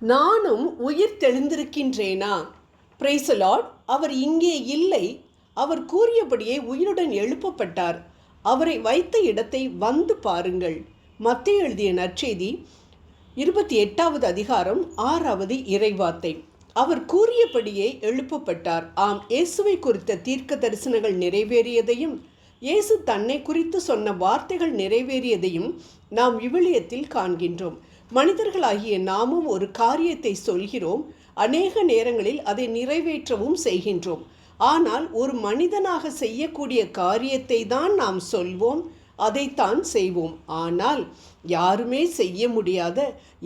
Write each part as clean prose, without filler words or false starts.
நானும் உயிர் தெழுந்திருக்கின்றேனா? Price Lord. அவர் இங்கே இல்லை. அவர் கூறியபடியே உயிருடன் எழுப்பப்பட்டார். அவரை வைத்த இடத்தை வந்து பாருங்கள். மத்தேயு எழுதிய நற்செய்தி 28வது அதிகாரம் 6வது இறைவார்த்தை. அவர் கூறியபடியே எழுப்பப்பட்டார். ஆம், இயேசுவை குறித்த தீர்க்க தரிசனங்கள் நிறைவேறியதையும் இயேசு தன்னை குறித்து சொன்ன வார்த்தைகள் நிறைவேறியதையும் நாம் விவிலியத்தில் காண்கின்றோம். மனிதர்களாகிய நாமும் ஒரு காரியத்தை சொல்கிறோம், அநேக நேரங்களில் அதை நிறைவேற்றவும் செய்கின்றோம். ஆனால் ஒரு மனிதனாக செய்யக்கூடிய காரியத்தை தான் நாம் சொல்வோம், அதைத்தான் செய்வோம். ஆனால் யாருமே செய்ய முடியாத,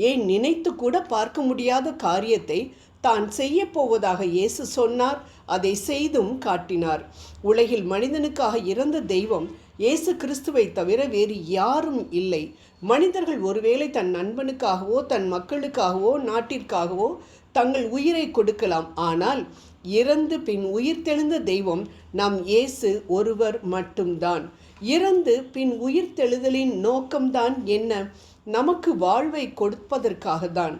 ஏன் நினைத்து கூட பார்க்க முடியாத காரியத்தை தான் செய்ய போவதாக இயேசு சொன்னார். அதை செய்தும் காட்டினார். உலகில் மனிதனுக்காக இறந்த தெய்வம் இயேசு கிறிஸ்துவை தவிர வேறு யாரும் இல்லை. மனிதர்கள் ஒருவேளை தன் நண்பனுக்காகவோ தன் மக்களுக்காகவோ நாட்டிற்காகவோ தங்கள் உயிரை கொடுக்கலாம். ஆனால் இறந்து பின் உயிர் தெழுந்த தெய்வம் நம் இயேசு ஒருவர் மட்டும்தான். இறந்து பின் உயிர் தெழுதலின் நோக்கம்தான் என்ன? நமக்கு வாழ்வை கொடுப்பதற்காக தான்.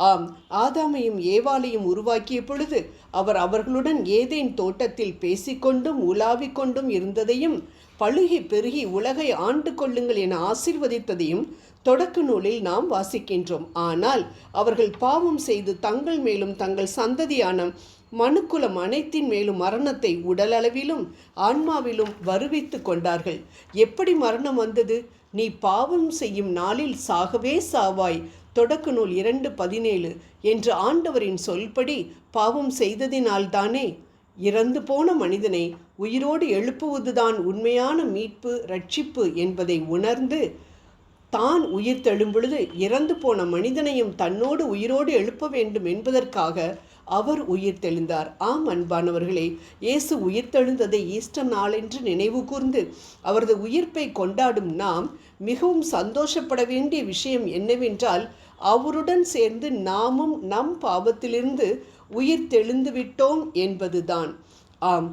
ஆம், ஆதாமையும் ஏவாளையும் உருவாக்கிய பொழுது அவர் அவர்களுடன் ஏதேன் தோட்டத்தில் பேசிக்கொண்டும் உலாவிக் கொண்டும் இருந்ததையும் பழுகி பெருகி உலகை ஆண்டு கொள்ளுங்கள் என ஆசீர்வதித்ததையும் தொடக்க நூலில் நாம் வாசிக்கின்றோம். ஆனால் அவர்கள் பாவம் செய்து தங்கள் மேலும் தங்கள் சந்ததியான மனுக்குலம் அனைத்தின் மேலும் மரணத்தை உடலளவிலும் ஆன்மாவிலும் வருவித்து கொண்டார்கள். எப்படி மரணம் வந்தது? நீ பாவம் செய்யும் நாளில் சாகவே சாவாய், தொடக்க நூல் 2:17 என்று ஆண்டவரின் சொல்படி பாவம் செய்ததினால்தானே. இறந்து போன மனிதனை உயிரோடு எழுப்புவதுதான் உண்மையான மீட்பு, ரட்சிப்பு என்பதை உணர்ந்து தான் உயிர் தெழும் பொழுது இறந்து போன மனிதனையும் தன்னோடு உயிரோடு எழுப்ப வேண்டும் என்பதற்காக அவர் உயிர் தெழுந்தார். ஆம் அன்பானவர்களே, இயேசு உயிர் தெழுந்ததை ஈஸ்டர் நாளென்று நினைவு கூர்ந்து அவரது உயிர்ப்பை கொண்டாடும் நாம் மிகவும் சந்தோஷப்பட வேண்டிய விஷயம் என்னவென்றால், அவருடன் சேர்ந்து நாமும் நம் பாவத்திலிருந்து உயிர் தெழுந்து விட்டோம் என்பதுதான். ஆம்,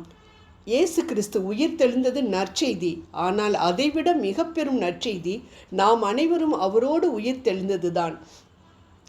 இயேசு கிறிஸ்து உயிர் தெழுந்தது நற்செய்தி. ஆனால் அதைவிட மிக பெரும் நற்செய்தி நாம் அனைவரும் அவரோடு உயிர் தெழுந்ததுதான்.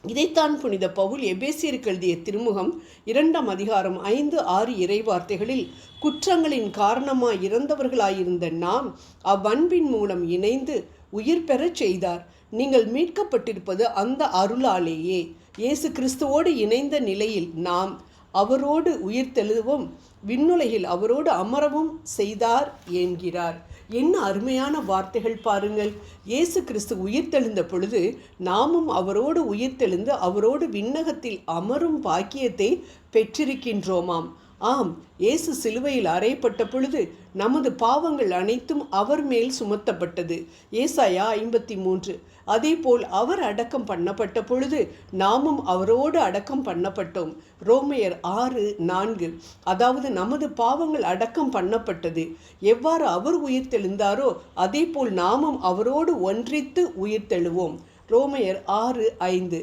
இதைத்தான் புனித பவுல் எபேசியருக்கு எழுதிய திருமுகம் 2ஆம் அதிகாரம் 5-6 இறைவார்த்தைகளில், குற்றங்களின் காரணமாய் இறந்தவர்களாயிருந்த நாம் அவ்வன்பின் மூலம் இணைந்து உயிர் பெறச் செய்தார். நீங்கள் மீட்கப்பட்டிருப்பது அந்த அருளாலேயே. இயேசு கிறிஸ்துவோடு இணைந்த நிலையில் நாம் அவரோடு உயிர் தெழுவும் விண்ணுலகில் அவரோடு அமரவும் செய்தார் என்கிறார். என்ன அருமையான வார்த்தைகள் பாருங்கள். இயேசு கிறிஸ்து உயிர் தெழுந்த பொழுது நாமும் அவரோடு உயிர் தெழுந்து அவரோடு விண்ணகத்தில் அமரும் பாக்கியத்தை பெற்றிருக்கின்றோமாம். ஆம், இயேசு சிலுவையில் அறையப்பட்ட பொழுது நமது பாவங்கள் அனைத்தும் அவர் மேல் சுமத்தப்பட்டது. ஏசாயா 53. அதேபோல் அவர் அடக்கம் பண்ணப்பட்ட பொழுது நாமும் அவரோடு அடக்கம் பண்ணப்பட்டோம். ரோமையர் 6:4. அதாவது நமது பாவங்கள் அடக்கம் பண்ணப்பட்டது. எவ்வாறு அவர் உயிர் தெழுந்தாரோ அதேபோல் நாமும் அவரோடு ஒன்றித்து உயிர் தெழுவோம். ரோமையர் 6:5.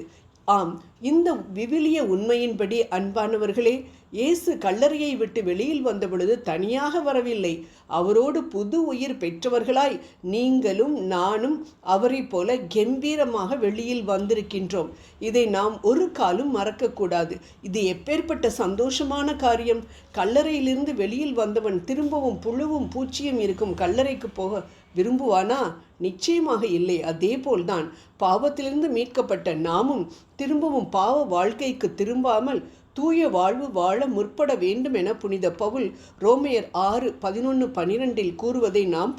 ஆம், இந்த விவிலிய உண்மையின்படி அன்பானவர்களே, இயேசு கல்லறையை விட்டு வெளியில் வந்த பொழுது தனியாக வரவில்லை. அவரோடு புது உயிர் பெற்றவர்களாய் நீங்களும் நானும் அவரை போல கம்பீரமாக வெளியில் வந்திருக்கின்றோம். இதை நாம் ஒரு காலும் மறக்கக்கூடாது. இது எப்பேற்பட்ட சந்தோஷமான காரியம்! கல்லறையிலிருந்து வெளியில் வந்தவன் திரும்பவும் புழுவும் பூச்சியும் இருக்கும் கல்லறைக்கு போக விரும்புவானா? நிச்சயமாக இல்லை. அதே போல்தான் பாவத்திலிருந்து மீட்கப்பட்ட நாமும் திரும்பவும் பாவ வாழ்க்கைக்கு திரும்பாமல் தூய வாழ்வு வாழ முற்பட வேண்டும் என புனித பவுல் ரோமையர் 6:11-12 கூறுவதை நாம்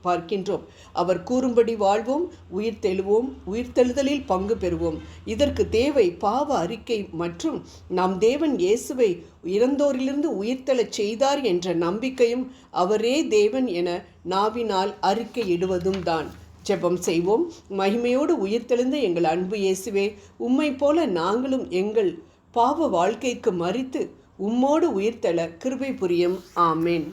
பார்க்கின்றோம். அவர் கூறும்படி வாழ்வோம், உயிர் தெழுவோம், உயிர் தெழுதலில் பங்கு பெறுவோம். இதற்கு தேவை பாவ அறிக்கை மற்றும் நாம் தேவன் இயேசுவை இறந்தோரிலிருந்து உயிர்த்தெழச் செய்தார் என்ற நம்பிக்கையும் அவரே தேவன் என நாவினால் அறிக்கையிடுவதும் தான். ஜெபம் செய்வோம். மகிமையோடு உயிர்த்தெழுந்த எங்கள் அன்பு இயேசுவே, உம்மை போல நாங்களும் எங்கள் பாவ வாழ்க்கைக்கு மரித்து உம்மோடு உயிர்த்தெழ கிருபை புரியும். ஆமேன்.